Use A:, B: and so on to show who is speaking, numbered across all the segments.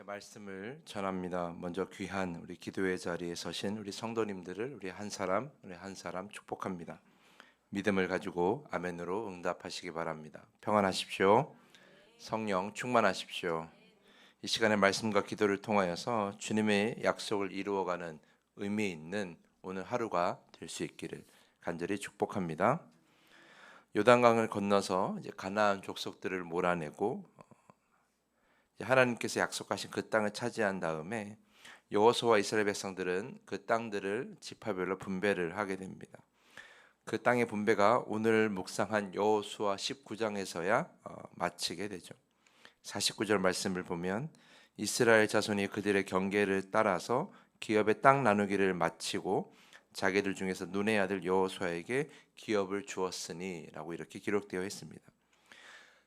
A: 말씀을 전합니다. 먼저 귀한 우리 기도의 자리에 서신 우리 성도님들을 우리 한 사람 축복합니다. 믿음을 가지고 아멘으로 응답하시기 바랍니다. 평안하십시오. 성령 충만하십시오. 이 시간에 말씀과 기도를 통하여서 주님의 약속을 이루어가는 의미 있는 오늘 하루가 될 수 있기를 간절히 축복합니다. 요단강을 건너서 이제 가나안 족속들을 몰아내고 하나님께서 약속하신 그 땅을 차지한 다음에 여호수아와 이스라엘 백성들은 그 땅들을 지파별로 분배를 하게 됩니다. 그 땅의 분배가 오늘 묵상한 여호수아 19장에서야 마치게 되죠. 49절 말씀을 보면 이스라엘 자손이 그들의 경계를 따라서 기업의 땅 나누기를 마치고 자기들 중에서 눈의 아들 여호수아에게 기업을 주었으니라고 이렇게 기록되어 있습니다.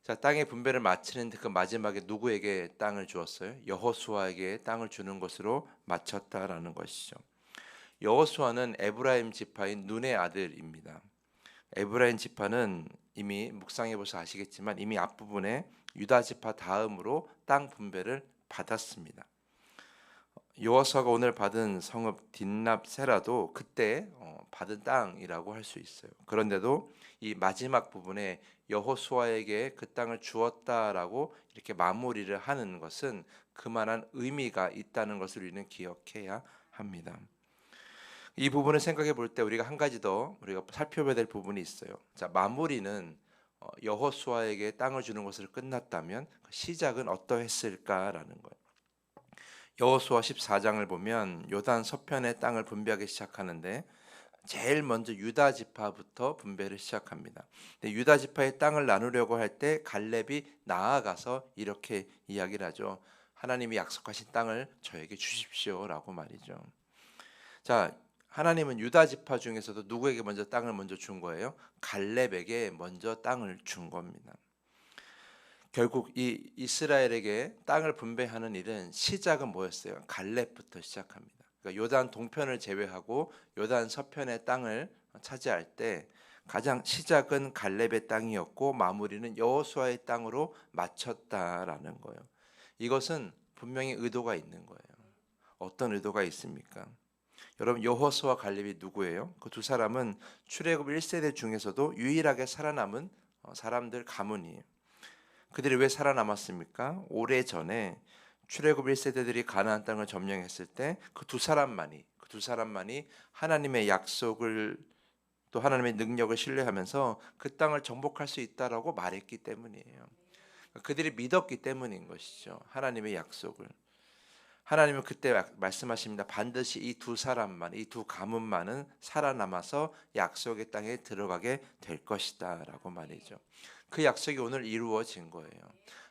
A: 자, 땅의 분배를 마치는데 그 마지막에 누구에게 땅을 주었어요? 여호수아에게 땅을 주는 것으로 마쳤다라는 것이죠. 여호수아는 에브라임 지파인 눈의 아들입니다. 에브라임 지파는 이미 묵상해 보셔서 아시겠지만 이미 앞부분에 유다 지파 다음으로 땅 분배를 받았습니다. 여호수아가 오늘 받은 성읍 딘납세라도 그때 받은 땅이라고 할 수 있어요. 그런데도 이 마지막 부분에 여호수아에게 그 땅을 주었다라고 이렇게 마무리를 하는 것은 그만한 의미가 있다는 것을 우리는 기억해야 합니다. 이 부분을 생각해 볼 때 우리가 한 가지 더 우리가 살펴봐야 될 부분이 있어요. 자, 마무리는 여호수아에게 땅을 주는 것으로 끝났다면 그 시작은 어떠했을까라는 거예요. 여호수아 14장을 보면 요단 서편의 땅을 분배하기 시작하는데 제일 먼저 유다 지파부터 분배를 시작합니다. 근데 유다 지파의 땅을 나누려고 할 때 갈렙이 나아가서 이렇게 이야기를 하죠. 하나님이 약속하신 땅을 저에게 주십시오라고 말이죠. 자, 하나님은 유다 지파 중에서도 누구에게 먼저 땅을 먼저 준 거예요? 갈렙에게 먼저 땅을 준 겁니다. 결국 이 이스라엘에게 땅을 분배하는 일은 시작은 뭐였어요? 갈렙부터 시작합니다. 그러니까 요단 동편을 제외하고 요단 서편의 땅을 차지할 때 가장 시작은 갈렙의 땅이었고 마무리는 여호수아의 땅으로 마쳤다라는 거예요. 이것은 분명히 의도가 있는 거예요. 어떤 의도가 있습니까? 여러분 여호수아 갈렙이 누구예요? 그 두 사람은 출애굽 1세대 중에서도 유일하게 살아남은 사람들 가문이에요. 그들이 왜 살아남았습니까? 오래전에 출애굽 1세대들이 가나안 땅을 점령했을 때 그 두 사람만이 하나님의 약속을 또 하나님의 능력을 신뢰하면서 그 땅을 정복할 수 있다라고 말했기 때문이에요. 그들이 믿었기 때문인 것이죠. 하나님의 약속을. 하나님은 그때 말씀하십니다. 반드시 이 두 사람만, 이 두 가문만은 살아남아서 약속의 땅에 들어가게 될 것이다라고 말이죠. 그 약속이 오늘 이루어진 거예요.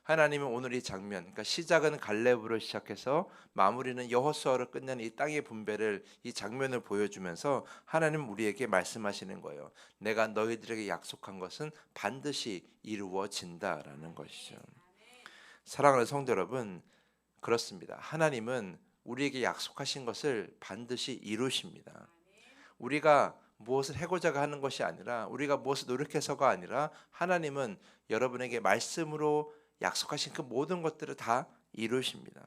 A: 하나님은 오늘 이 장면, 그러니까 시작은 갈렙으로 시작해서 마무리는 여호수아로 끝낸 이 땅의 분배를 이 장면을 보여주면서 하나님은 우리에게 말씀하시는 거예요. 내가 너희들에게 약속한 것은 반드시 이루어진다라는 것이죠. 사랑하는 성도 여러분, 그렇습니다. 하나님은 우리에게 약속하신 것을 반드시 이루십니다. 우리가 무엇을 해고자 하는 것이 아니라 우리가 무엇을 노력해서가 아니라 하나님은 여러분에게 말씀으로 약속하신 그 모든 것들을 다 이루십니다.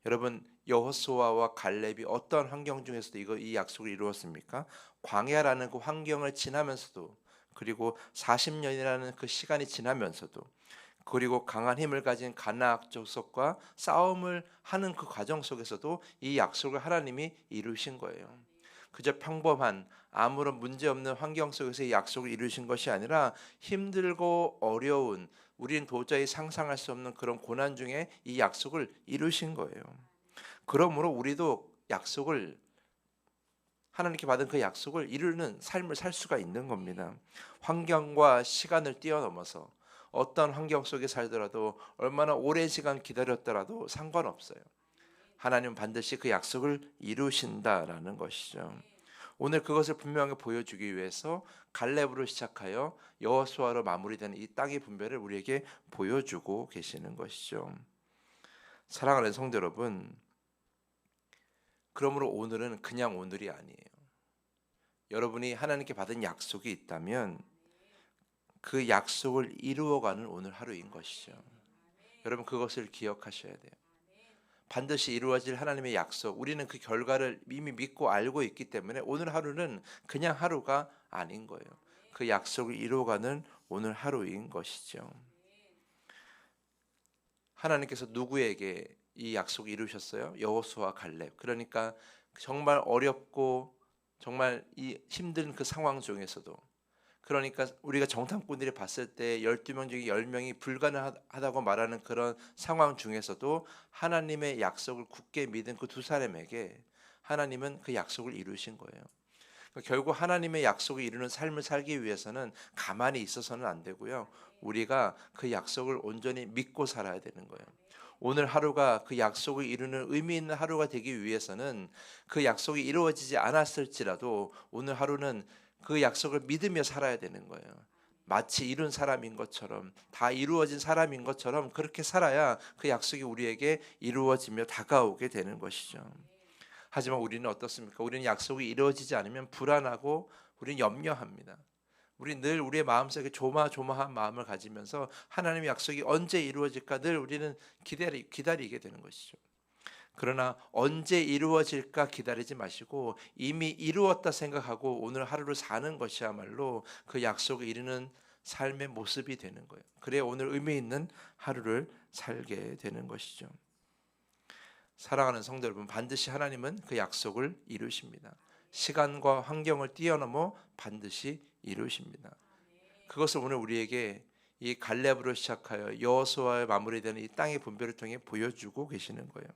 A: 여러분 여호수아와 갈렙이 어떤 환경 중에서도 이 약속을 이루었습니까? 광야라는 그 환경을 지나면서도 그리고 40년이라는 그 시간이 지나면서도 그리고 강한 힘을 가진 가나안 족속과 싸움을 하는 그 과정 속에서도 이 약속을 하나님이 이루신 거예요. 그저 평범한 아무런 문제 없는 환경 속에서 이 약속을 이루신 것이 아니라 힘들고 어려운 우리는 도저히 상상할 수 없는 그런 고난 중에 이 약속을 이루신 거예요. 그러므로 우리도 약속을 하나님께 받은 그 약속을 이루는 삶을 살 수가 있는 겁니다. 환경과 시간을 뛰어넘어서 어떤 환경 속에 살더라도 얼마나 오랜 시간 기다렸더라도 상관없어요. 하나님은 반드시 그 약속을 이루신다라는 것이죠. 오늘 그것을 분명하게 보여주기 위해서 갈렙으로 시작하여 여호수아로 마무리되는 이 땅의 분배를 우리에게 보여주고 계시는 것이죠. 사랑하는 성도 여러분, 그러므로 오늘은 그냥 오늘이 아니에요. 여러분이 하나님께 받은 약속이 있다면 그 약속을 이루어가는 오늘 하루인 것이죠. 여러분 그것을 기억하셔야 돼요. 반드시 이루어질 하나님의 약속, 우리는 그 결과를 이미 믿고 알고 있기 때문에 오늘 하루는 그냥 하루가 아닌 거예요. 그 약속을 이루어가는 오늘 하루인 것이죠. 하나님께서 누구에게 이 약속을 이루셨어요? 여호수아 갈렙. 그러니까 정말 어렵고 정말 이 힘든 그 상황 중에서도, 그러니까 우리가 정탐꾼들이 봤을 때 12명 중에 10명이 불가능하다고 말하는 그런 상황 중에서도 하나님의 약속을 굳게 믿은 그 두 사람에게 하나님은 그 약속을 이루신 거예요. 그러니까 결국 하나님의 약속을 이루는 삶을 살기 위해서는 가만히 있어서는 안 되고요. 우리가 그 약속을 온전히 믿고 살아야 되는 거예요. 오늘 하루가 그 약속을 이루는 의미 있는 하루가 되기 위해서는 그 약속이 이루어지지 않았을지라도 오늘 하루는 그 약속을 믿으며 살아야 되는 거예요. 마치 이룬 사람인 것처럼, 다 이루어진 사람인 것처럼 그렇게 살아야 그 약속이 우리에게 이루어지며 다가오게 되는 것이죠. 하지만 우리는 어떻습니까? 우리는 약속이 이루어지지 않으면 불안하고 우리는 염려합니다. 우리 늘 우리의 마음속에 조마조마한 마음을 가지면서 하나님의 약속이 언제 이루어질까 늘 우리는 기다리게 되는 것이죠. 그러나 언제 이루어질까 기다리지 마시고 이미 이루었다 생각하고 오늘 하루를 사는 것이야말로 그 약속을 이루는 삶의 모습이 되는 거예요. 그래야 오늘 의미 있는 하루를 살게 되는 것이죠. 사랑하는 성도 여러분, 반드시 하나님은 그 약속을 이루십니다. 시간과 환경을 뛰어넘어 반드시 이루십니다. 그것을 오늘 우리에게 이 갈렙으로 시작하여 여호수아에 마무리되는 이 땅의 분배를 통해 보여주고 계시는 거예요.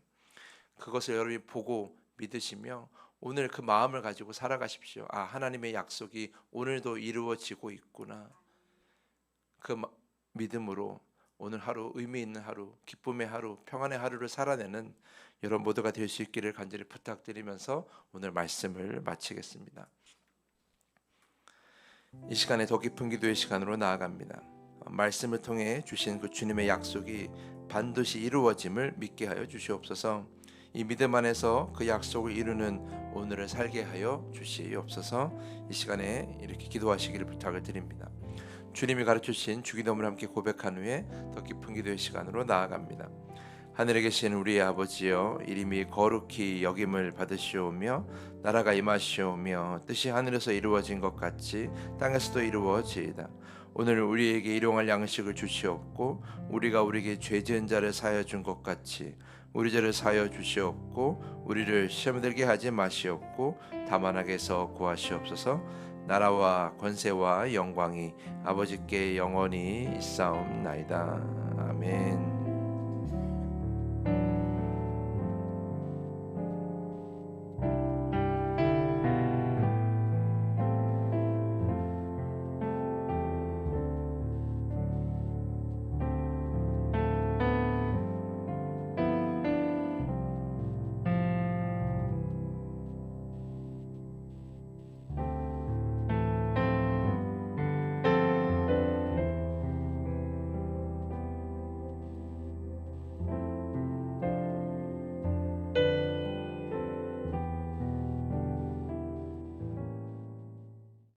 A: 그것을 여러분이 보고 믿으시며 오늘 그 마음을 가지고 살아가십시오. 아, 하나님의 약속이 오늘도 이루어지고 있구나. 그 믿음으로 오늘 하루 의미 있는 하루, 기쁨의 하루, 평안의 하루를 살아내는 여러분 모두가 될 수 있기를 간절히 부탁드리면서 오늘 말씀을 마치겠습니다. 이 시간에 더 깊은 기도의 시간으로 나아갑니다. 말씀을 통해 주신 그 주님의 약속이 반드시 이루어짐을 믿게 하여 주시옵소서. 이 믿음 안에서 그 약속을 이루는 오늘을 살게 하여 주시옵소서. 이 시간에 이렇게 기도하시기를 부탁을 드립니다. 주님이 가르쳐주신 주기도문을 함께 고백한 후에 더 깊은 기도의 시간으로 나아갑니다. 하늘에 계신 우리의 아버지여, 이름이 거룩히 여김을 받으시오며 나라가 임하시오며 뜻이 하늘에서 이루어진 것 같이 땅에서도 이루어지이다. 오늘 우리에게 일용할 양식을 주시옵고 우리가 우리에게 죄 지은 자를 사하여 준 것 같이 우리 죄를 사하여 주시옵고 우리를 시험에 들게 하지 마시옵고 다만 악에서 구하시옵소서. 나라와 권세와 영광이 아버지께 영원히 있사옵나이다. 아멘.